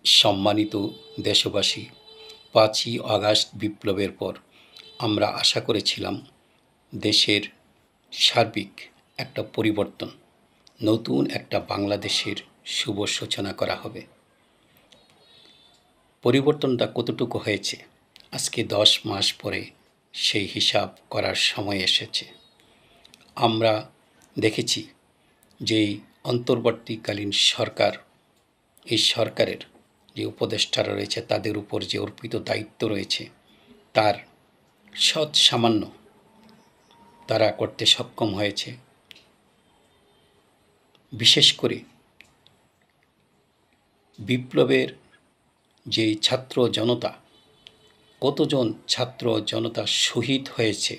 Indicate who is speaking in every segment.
Speaker 1: সম্মানিত দেশবাসী, ৫ই আগস্ট বিপ্লবের পর আমরা আশা করেছিলাম দেশের সার্বিক একটা পরিবর্তন, নতুন একটা বাংলাদেশের শুভ সূচনা করা হবে। পরিবর্তনটা কতটুকু হয়েছে, আজকে ১০ মাস পরে সেই হিসাব করার সময় এসেছে। আমরা দেখেছি যে এই অন্তর্বর্তীকালীন সরকার, এই সরকারের যে উপদেষ্টারা রয়েছে তাদের উপর যে অর্পিত দায়িত্ব রয়েছে তার সৎ সামান্য তারা করতে সক্ষম হয়েছে। বিশেষ করে বিপ্লবের যে ছাত্র জনতা, কতজন ছাত্র জনতা শহীদ হয়েছে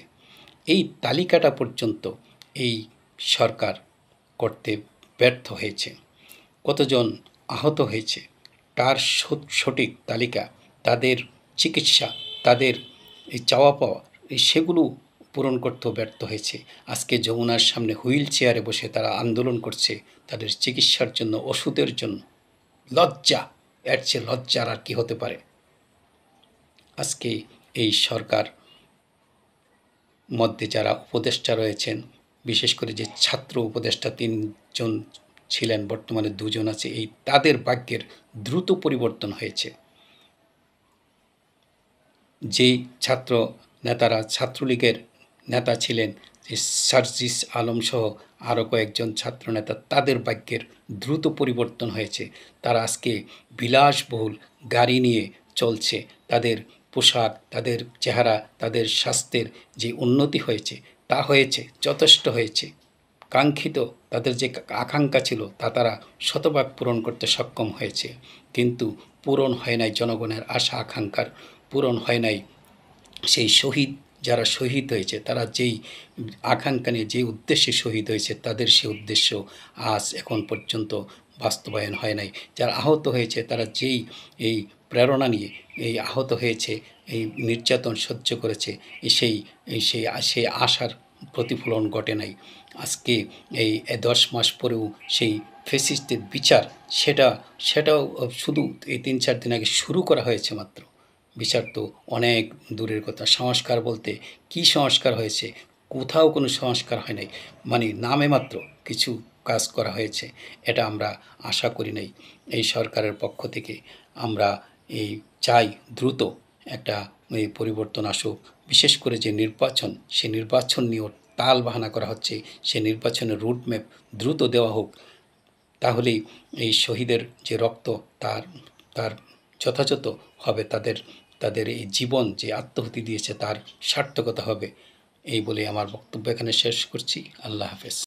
Speaker 1: এই তালিকাটা পর্যন্ত এই সরকার করতে ব্যর্থ হয়েছে। কতজন আহত হয়েছে তার সঠিক তালিকা, তাদের চিকিৎসা, তাদের এই চাওয়া পাওয়া সেগুলো পূরণ করতেও ব্যর্থ হয়েছে। আজকে যমুনার সামনে হুইল চেয়ারে বসে তারা আন্দোলন করছে তাদের চিকিৎসার জন্য, ওষুধের জন্য। লজ্জা, এর চেয়ে লজ্জার আর কি হতে পারে? আজকে এই সরকার মধ্যে যারা উপদেষ্টা রয়েছেন, বিশেষ করে যে ছাত্র উপদেষ্টা ৩ জন ছিলেন, বর্তমানে ২ জন আছে, এই তাদের ভাগ্যের দ্রুত পরিবর্তন হয়েছে। যেই ছাত্র নেতারা ছাত্রলীগের নেতা ছিলেন, যে সার্জিস আলম সহ আরও কয়েকজন ছাত্রনেতা, তাদের ভাগ্যের দ্রুত পরিবর্তন হয়েছে। তারা আজকে বিলাসবহুল গাড়ি নিয়ে চলছে। তাদের পোশাক, তাদের চেহারা, তাদের স্বাস্থ্যের যে উন্নতি হয়েছে তা হয়েছে, যথেষ্ট হয়েছে। কাঙ্ক্ষিত তাদের যে আকাঙ্ক্ষা ছিল তা তারা শতভাগ পূরণ করতে সক্ষম হয়েছে। কিন্তু পূরণ হয় নাই জনগণের আশা আকাঙ্ক্ষার, পূরণ হয় নাই সেই শহীদ যারা শহীদ হয়েছে, তারা যেই আকাঙ্ক্ষা নিয়ে যে উদ্দেশ্যে শহীদ হয়েছে তাদের সেই উদ্দেশ্য আজ এখন পর্যন্ত বাস্তবায়ন হয় নাই। যারা আহত হয়েছে তারা যেই এই প্রেরণা নিয়ে এই আহত হয়েছে, এই নির্যাতন সহ্য করেছে, সেই আশার প্রতিফলন ঘটে নাই। আজকে এই ১০ মাস পরেও সেই ফ্যাসিস্টের বিচার সেটাও শুধু এই ৩-৪ দিন আগে শুরু করা হয়েছে মাত্র। বিচার তো অনেক দূরের কথা। সংস্কার বলতে কী সংস্কার হয়েছে? কোথাও কোনো সংস্কার হয় নাই। মানে নামে মাত্র কিছু কাজ করা হয়েছে। এটা আমরা আশা করি নাই। এই সরকারের পক্ষ থেকে আমরা এই চাই দ্রুত একটা পরিবর্তন আসুক। বিশেষ করে যে নির্বাচন, সে নির্বাচন নিয়েও টালবাহানা করা হচ্ছে। সে নির্বাচনের রুটম্যাপ দ্রুত দেওয়া হোক। তাহলেই এই শহীদের যে রক্ত তার তার যথাযথ হবে, তাদের এই জীবন যে আত্মাহুতি দিয়েছে তার সার্থকতা হবে। এই বলে আমার বক্তব্য এখানে শেষ করছি। আল্লাহ হাফেজ।